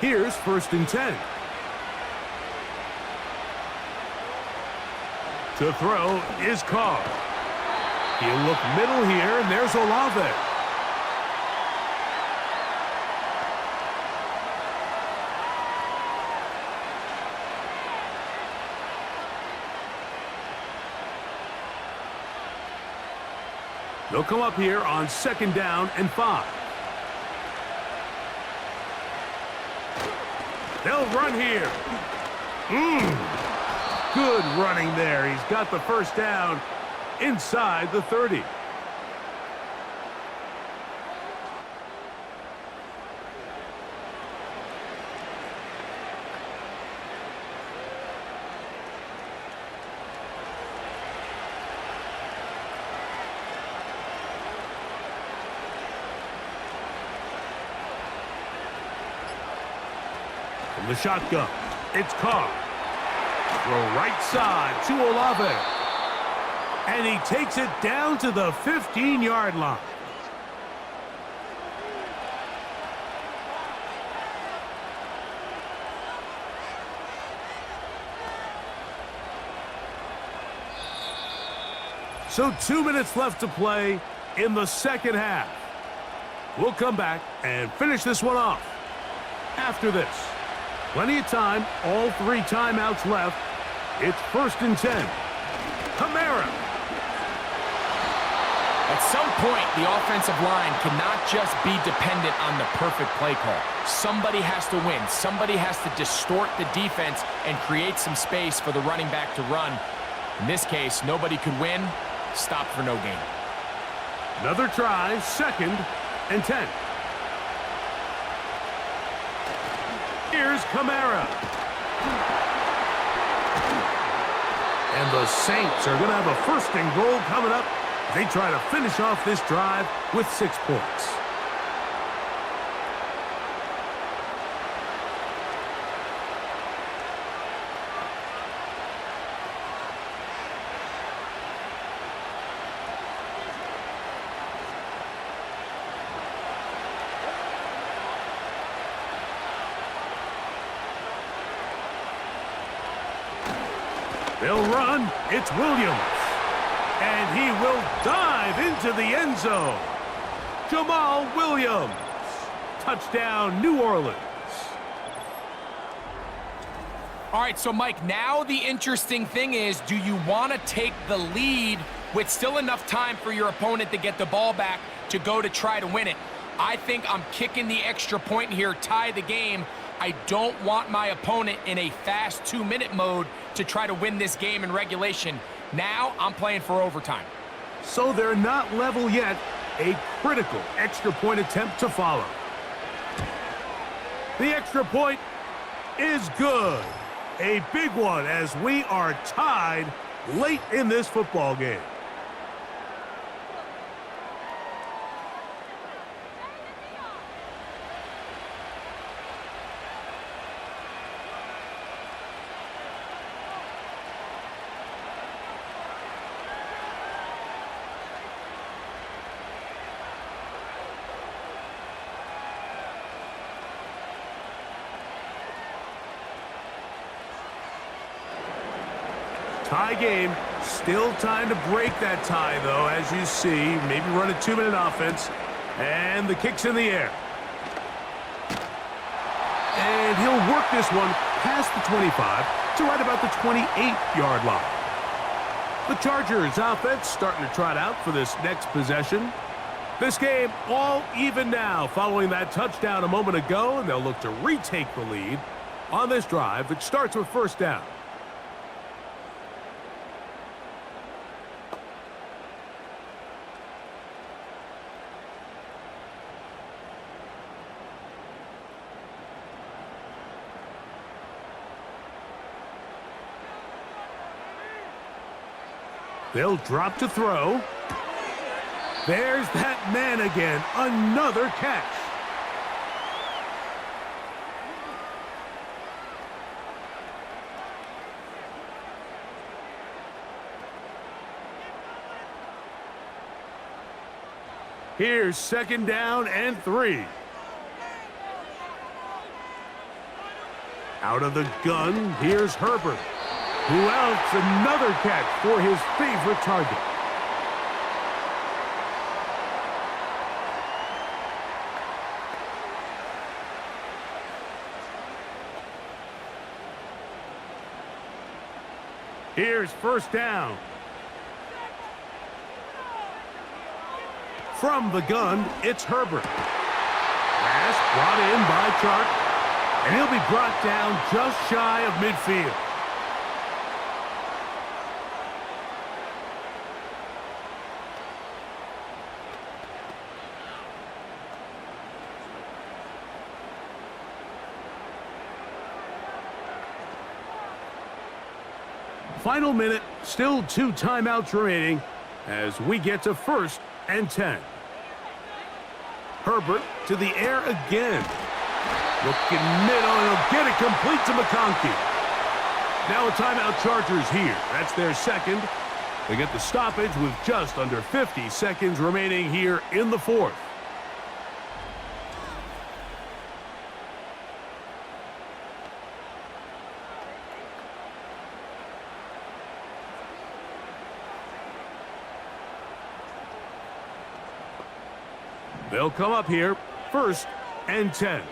Here's 1st and 10. To throw is Carr. He'll look middle here, and there's Olave. They'll come up here on 2nd down and 5. They'll run here. Good running there. He's got the 1st down inside the 30. From the shotgun, it's Carr. Throw right side to Olave. And he takes it down to the 15-yard line. So 2 minutes left to play in the 2nd half. We'll come back and finish this one off after this. Plenty of time, all 3 timeouts left. It's 1st and 10. Kamara. At some point, the offensive line cannot just be dependent on the perfect play call. Somebody has to win. Somebody has to distort the defense and create some space for the running back to run. In this case, nobody could win. Stop for no gain. Another try, 2nd and 10. Here's Kamara. And the Saints are going to have a 1st and goal coming up. They try to finish off this drive with 6 points. They'll run. It's Williams. And he will dive into the end zone. Jamal Williams. Touchdown, New Orleans. All right, so Mike, now the interesting thing is, do you want to take the lead with still enough time for your opponent to get the ball back to go to try to win it? I think I'm kicking the extra point here, tie the game. I don't want my opponent in a fast 2-minute mode to try to win this game in regulation. Now I'm playing for overtime. So they're not level yet. A critical extra point attempt to follow. The extra point is good. A big one as we are tied late in this football game. Tie game. Still time to break that tie, though, as you see. Maybe run a 2-minute offense. And the kick's in the air. And he'll work this one past the 25 to right about the 28-yard line. The Chargers offense starting to trot out for this next possession. This game all even now following that touchdown a moment ago, and they'll look to retake the lead on this drive that starts with 1st down. They'll drop to throw. There's that man again. Another catch. Here's 2nd down and 3. Out of the gun, here's Herbert. Who else? Another catch for his favorite target. Here's 1st down. From the gun, it's Herbert. Pass brought in by Chark, and he'll be brought down just shy of midfield. Final minute, still 2 timeouts remaining as we get to 1st and 10. Herbert to the air again. Looking middle, and he'll get it complete to McConkey. Now a timeout Chargers here. That's their 2nd. They get the stoppage with just under 50 seconds remaining here in the 4th. They'll come up here, 1st and 10.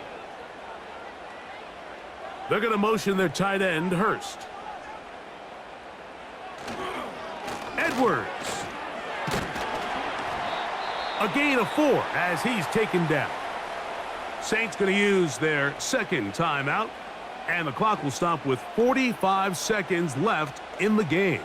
They're going to motion their tight end, Hurst. Edwards. A gain of 4 as he's taken down. Saints going to use their 2nd timeout, and the clock will stop with 45 seconds left in the game.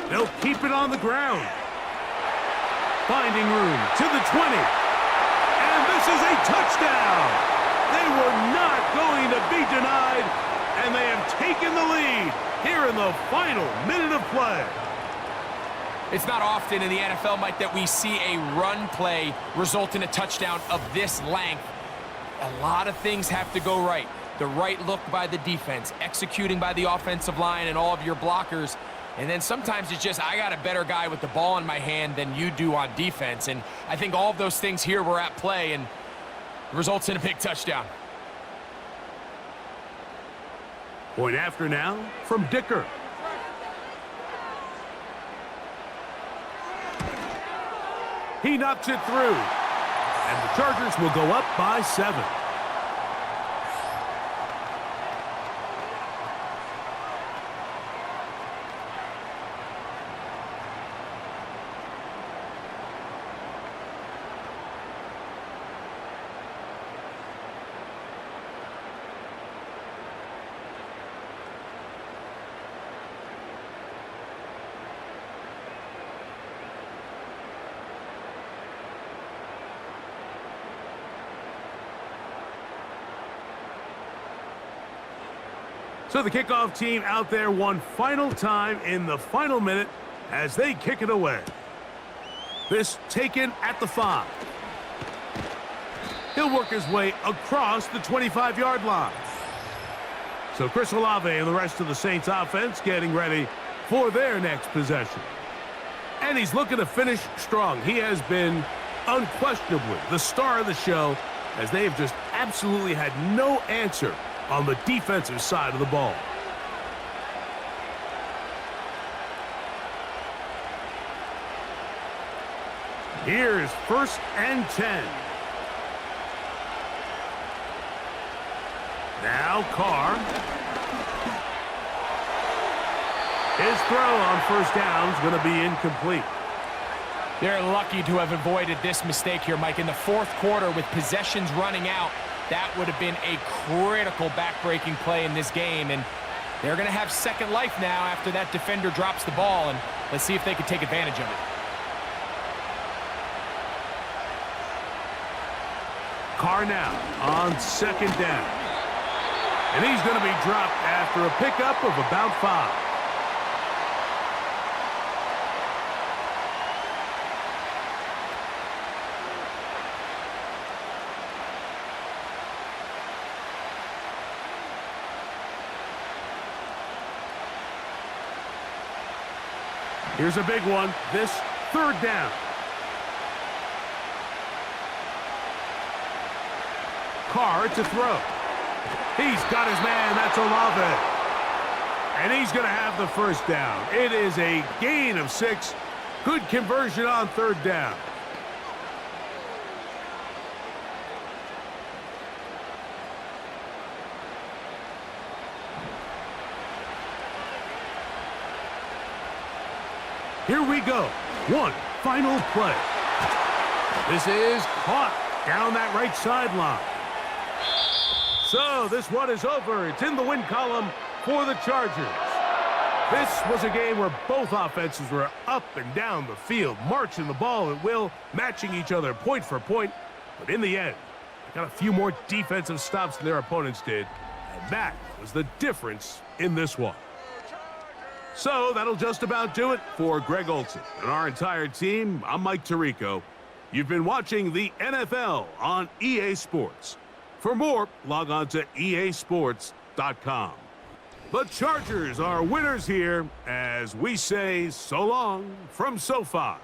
They'll keep it on the ground. Finding room to the 20. And this is a touchdown. They were not going to be denied, and they have taken the lead here in the final minute of play. It's not often in the NFL, Mike, that we see a run play result in a touchdown of this length. A lot of things have to go right. The right look by the defense, executing by the offensive line and all of your blockers. And then sometimes it's just, I got a better guy with the ball in my hand than you do on defense. And I think all of those things here were at play and results in a big touchdown. Point after now from Dicker. He knocks it through. And the Chargers will go up by 7. So the kickoff team out there one final time in the final minute as they kick it away. This taken at the 5. He'll work his way across the 25-yard line. So Chris Olave and the rest of the Saints offense getting ready for their next possession. And he's looking to finish strong. He has been unquestionably the star of the show as they have just absolutely had no answer on the defensive side of the ball. Here's 1st and 10. Now Carr. His throw on 1st down is going to be incomplete. They're lucky to have avoided this mistake here, Mike. In the 4th quarter with possessions running out, that would have been a critical back-breaking play in this game, and they're going to have second life now after that defender drops the ball, and let's see if they can take advantage of it. Carr now on second down. And he's going to be dropped after a pickup of about 5. Here's a big one. This third down. Carr to throw. He's got his man. That's Olave. And he's going to have the first down. It is a gain of 6. Good conversion on third down. Here we go. One final play. This is caught down that right sideline. So this one is over. It's in the win column for the Chargers. This was a game where both offenses were up and down the field, marching the ball at will, matching each other point for point. But in the end, they got a few more defensive stops than their opponents did. And that was the difference in this one. So that'll just about do it for Greg Olson and our entire team. I'm Mike Tirico. You've been watching the NFL on EA Sports. For more, log on to easports.com. The Chargers are winners here as we say so long from SoFi.